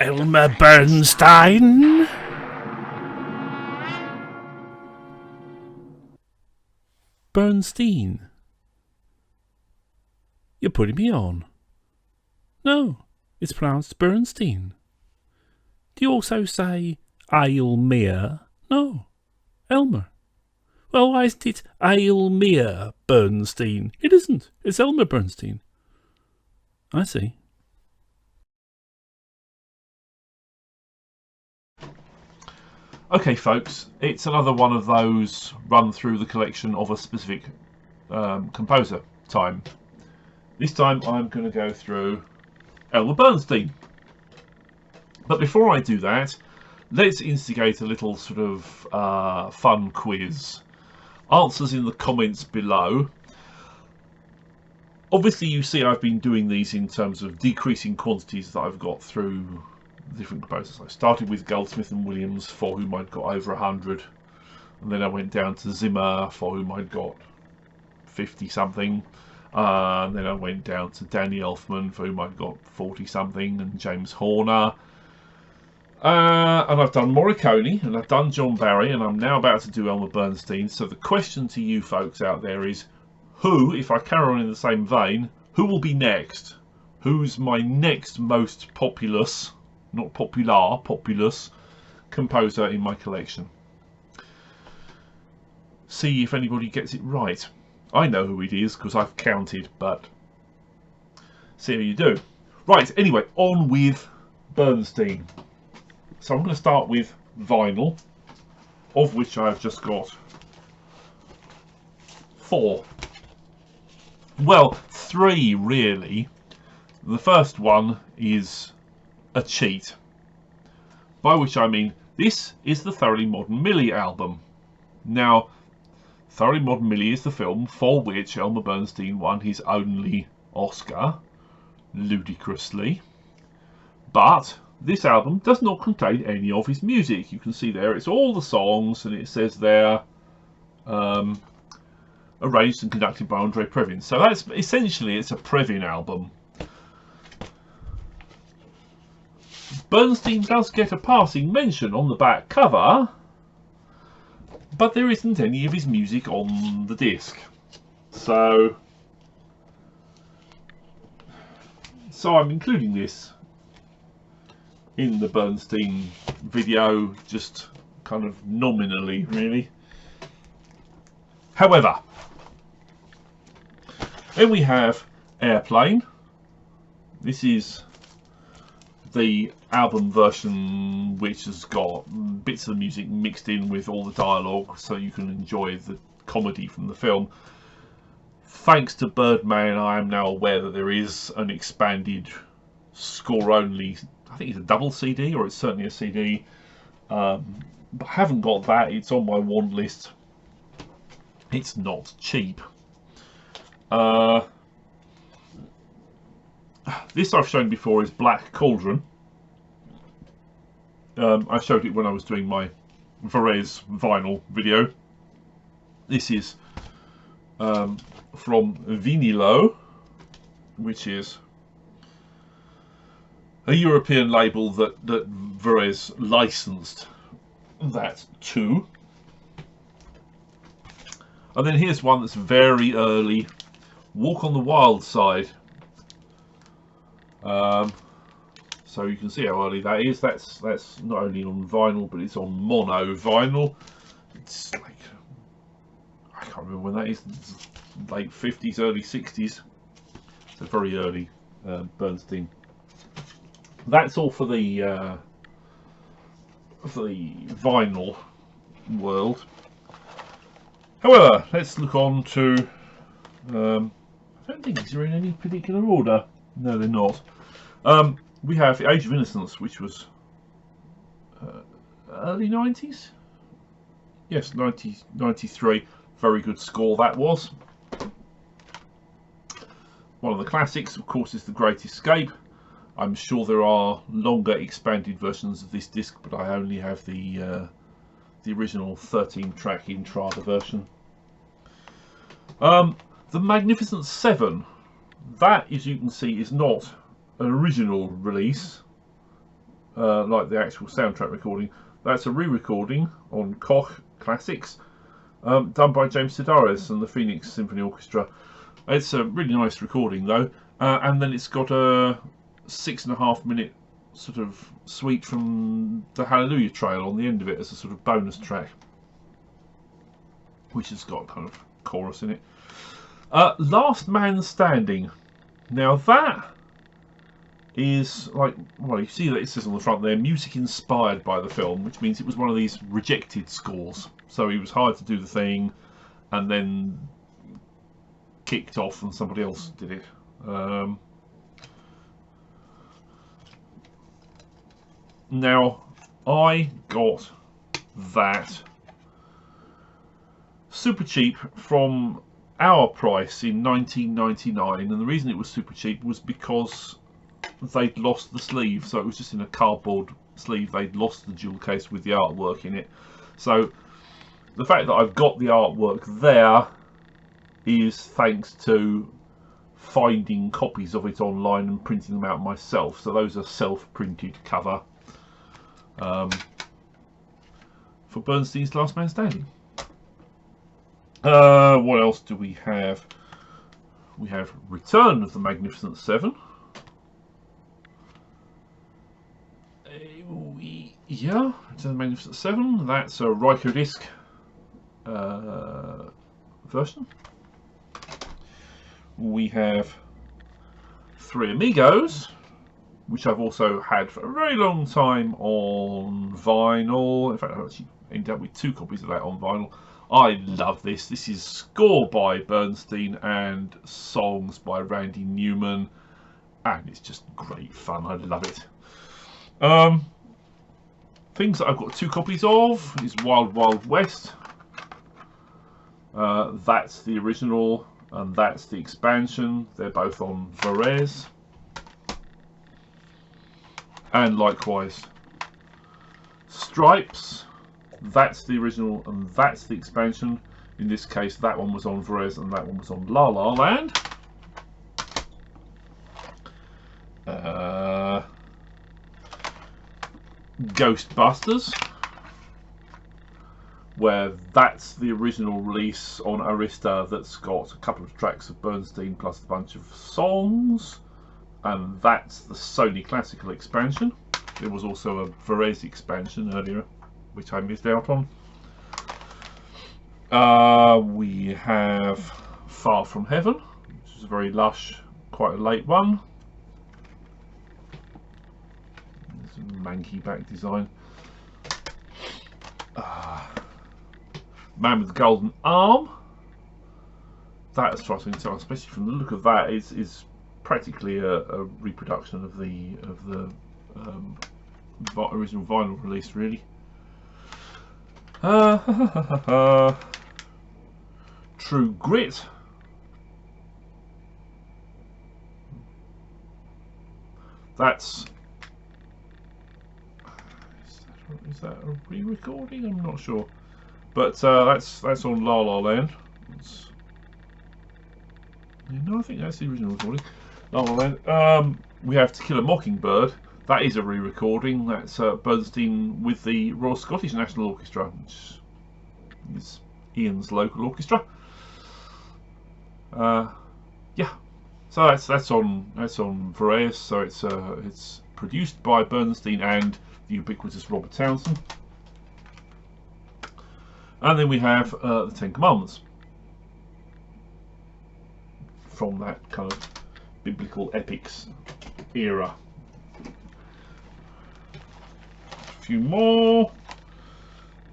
Elmer Bernstein? Bernstein. You're putting me on. No, it's pronounced Bernstein. Do you also say Aylmer? No, Elmer. Well, why isn't it Aylmer Bernstein? It isn't. It's Elmer Bernstein. I see. Okay, folks, it's another one of those run through the collection of a specific composer time. This time I'm going to go through Elmer Bernstein. But before I do that, let's instigate a little sort of fun quiz. Answers in the comments below. Obviously you see I've been doing these in terms of decreasing quantities that I've got through different composers. I started with Goldsmith and Williams, for whom I'd got over 100, and then I went down to Zimmer, for whom I'd got 50 something, and then I went down to Danny Elfman, for whom I'd got 40 something, and James Horner, and I've done Morricone, and I've done John Barry, and I'm now about to do Elmer Bernstein. So the question to you folks out there is, who, if I carry on in the same vein, who will be next? Who's my next most populous, not popular, populous composer in my collection? See if anybody gets it right. I know who it is because I've counted, but see how you do. Right, anyway, on with Bernstein. So I'm going to start with vinyl, of which I've just got 4. Well, 3 really. The first one is a cheat, by which I mean this is the Thoroughly Modern Millie album. Now, Thoroughly Modern Millie is the film for which Elmer Bernstein won his only Oscar, ludicrously, but this album does not contain any of his music. You can see there it's all the songs, and it says there arranged and conducted by Andre Previn. So that's essentially, it's a Previn album. Bernstein does get a passing mention on the back cover, but there isn't any of his music on the disc. So I'm including this in the Bernstein video, just kind of nominally, really. However, then we have Airplane. This is the album version, which has got bits of the music mixed in with all the dialogue, so you can enjoy the comedy from the film. Thanks to Birdman, I am now aware that there is an expanded score only, I think it's a double CD, or it's certainly a CD, but I haven't got that. It's on my want list. It's not cheap. This I've shown before is Black Cauldron. I showed it when I was doing my Varese vinyl video. This is from Vinilo, which is a European label that Varese licensed that to. And then here's one that's very early, Walk on the Wild Side. So you can see how early that is. That's not only on vinyl, but it's on mono vinyl. It's like, I can't remember when that is. It's late 50s, early 60s. So very early Bernstein. That's all for the vinyl world. However, let's look on to. I don't think these are in any particular order. No, they're not. We have The Age of Innocence, which was early 90s? Yes, 93. Very good score that was. One of the classics, of course, is The Great Escape. I'm sure there are longer expanded versions of this disc, but I only have the original 13-track Intrada version. The Magnificent Seven. That, as you can see, is not an original release. like the actual soundtrack recording. That's a re-recording on Koch Classics, done by James Sedaris and the Phoenix Symphony Orchestra. It's a really nice recording though, and then it's got a 6.5 minute sort of suite from the Hallelujah Trail on the end of it as a sort of bonus track, which has got kind of chorus in it. Last Man Standing. Now that is like, well, you see that it says on the front there, music inspired by the film, which means it was one of these rejected scores. So he was hired to do the thing and then kicked off and somebody else did it. Now, I got that super cheap from our price in 1999, and the reason it was super cheap was because they'd lost the sleeve, so it was just in a cardboard sleeve. They'd lost the jewel case with the artwork in it. So the fact that I've got the artwork there is thanks to finding copies of it online and printing them out myself. So those are self-printed cover for Bernstein's Last Man Standing. What else do we have? We have Return of the Magnificent Seven. Yeah, Return of the Magnificent Seven. That's a Rykodisc version. We have Three Amigos, which I've also had for a very long time on vinyl. In fact, I actually ended up with 2 copies of that on vinyl. I love this. This is score by Bernstein and songs by Randy Newman, and it's just great fun. I love it. Things that I've got 2 copies of is Wild Wild West. That's the original and that's the expansion. They're both on Varese. And likewise, Stripes. That's the original and that's the expansion. In this case, that one was on Varese and that one was on La La Land. Ghostbusters, where that's the original release on Arista that's got a couple of tracks of Bernstein plus a bunch of songs, and that's the Sony Classical expansion. There was also a Varese expansion earlier, which I missed out on. We have Far From Heaven, which is a very lush, quite a late one. There's a manky back design. Man with the Golden Arm. That, as far as I can tell, especially from the look of that, is practically a reproduction of the original vinyl release, really. True Grit. That's. Is that a re-recording? I'm not sure, but that's on La La Land. No, I think that's the original recording. La La Land. We have To Kill a Mockingbird. That is a re-recording. That's Bernstein with the Royal Scottish National Orchestra, which is Ian's local orchestra. Yeah, so that's on Varese. So it's produced by Bernstein and the ubiquitous Robert Townsend. And then we have the Ten Commandments from that kind of biblical epics era. A few more.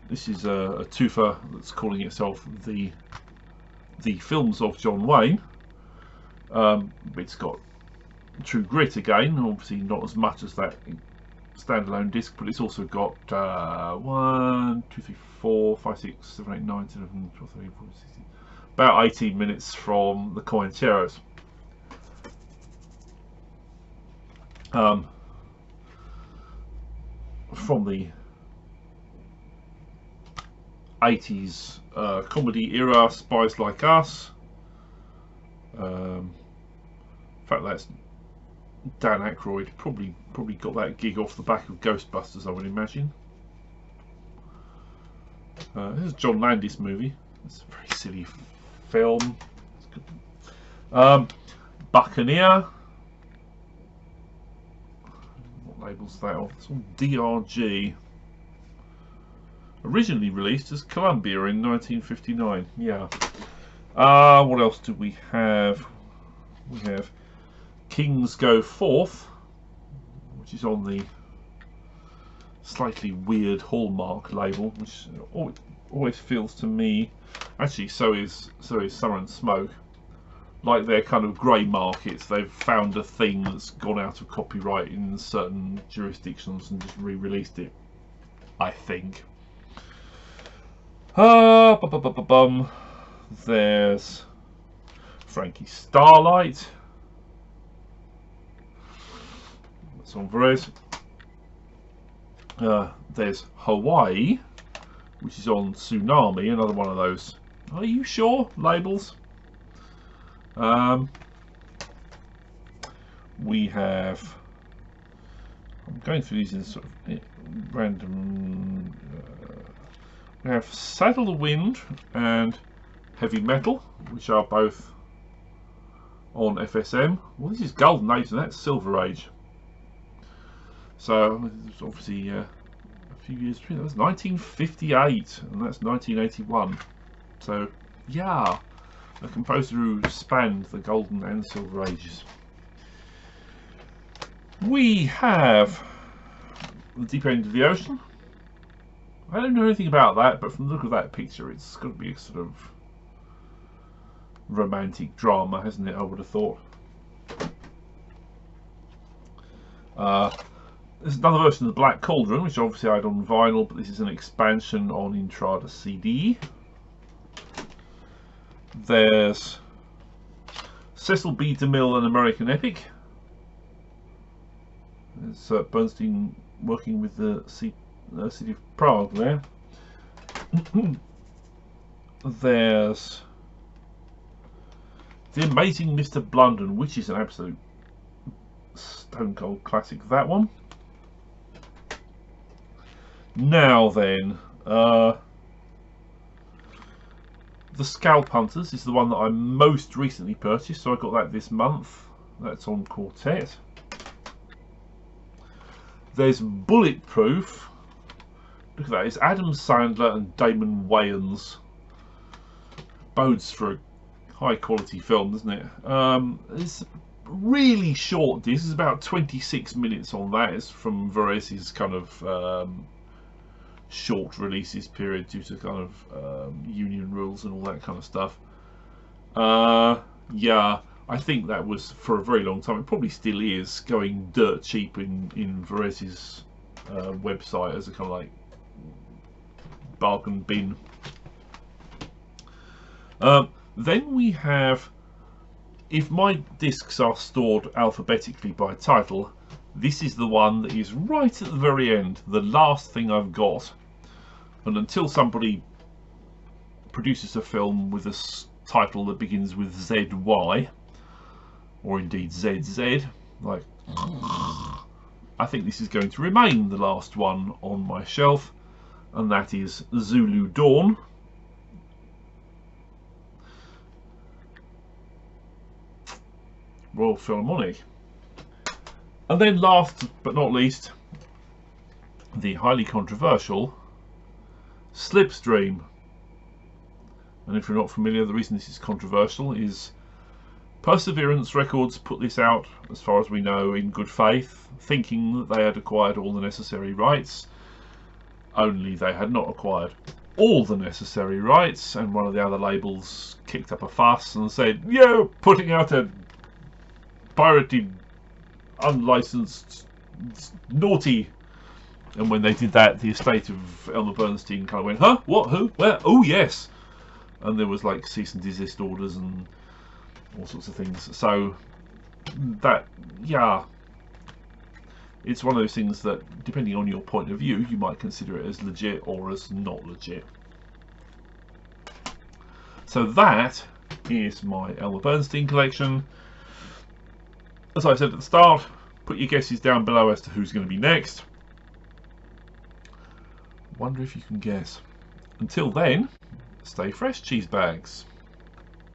This is a twofer that's calling itself the Films of John Wayne. It's got True Grit again, obviously not as much as that standalone disc, but it's also got 1, 2, 3, 4, 5, 6, 7, 8, 9, 10, 11, 12, 13, 14, 16, about 18 minutes from the Comancheros. From the 80s comedy era, Spies Like Us. In fact, that's Dan Aykroyd probably got that gig off the back of Ghostbusters, I would imagine. Here's a John Landis movie. It's a very silly film. Buccaneer. What labels that off? It's all DRG. Originally released as Columbia in 1959. Yeah. What else do we have? We have Kings Go Forth, which is on the slightly weird Hallmark label, which always feels to me, actually so is Summer and Smoke, like they're kind of grey markets. They've found a thing that's gone out of copyright in certain jurisdictions and just re-released it, I think. There's Frankie Starlight. That's on Verez. There's Hawaii, which is on Tsunami, another one of those. Are you sure? Labels. We have. I'm going through these in sort of random. We have Saddle the Wind and Heavy Metal, which are both on FSM. Well, this is Golden Age and that's Silver Age. So it's obviously a few years between. That was 1958 and that's 1981. So yeah, a composer who spanned the Golden and Silver Ages. We have The Deep End of the Ocean. I don't know anything about that, but from the look of that picture, it's got to be a sort of romantic drama, hasn't it? I would have thought. There's another version of The Black Cauldron, which obviously I had on vinyl, but this is an expansion on Intrada CD. There's Cecil B. DeMille, An American Epic. It's Bernstein working with the City of Prague there. There's The Amazing Mr. Blunden, which is an absolute stone cold classic, that one. Now then, The Scalp Hunters is the one that I most recently purchased, so I got that this month. That's on Quartet. There's Bulletproof. Look at that, it's Adam Sandler and Damon Wayans. Bodes for a high quality film, doesn't it? It's really short. This is about 26 minutes on that. It's from Verez's kind of short releases period due to kind of union rules and all that kind of stuff. Yeah, I think that was for a very long time. It probably still is going dirt cheap in Verez's website as a kind of like bargain bin. Then we have, if my discs are stored alphabetically by title, this is the one that is right at the very end, the last thing I've got. And until somebody produces a film with a title that begins with ZY, or indeed ZZ, like, I think this is going to remain the last one on my shelf, and that is Zulu Dawn. Royal Philharmonic. And then last but not least, the highly controversial Slipstream. And if you're not familiar, the reason this is controversial is Perseverance Records put this out, as far as we know, in good faith, thinking that they had acquired all the necessary rights, only they had not acquired all the necessary rights, and one of the other labels kicked up a fuss and said, "You're putting out a pirated, unlicensed, naughty." And when they did that, the estate of Elmer Bernstein kind of went, "Huh? What? Who? Where? Oh yes!" And there was like cease and desist orders and all sorts of things. So that, yeah, it's one of those things that, depending on your point of view, you might consider it as legit or as not legit. So that is my Elmer Bernstein collection. as I said at the start, put your guesses down below as to who's going to be next. Wonder if you can guess. Until then, stay fresh, cheese bags.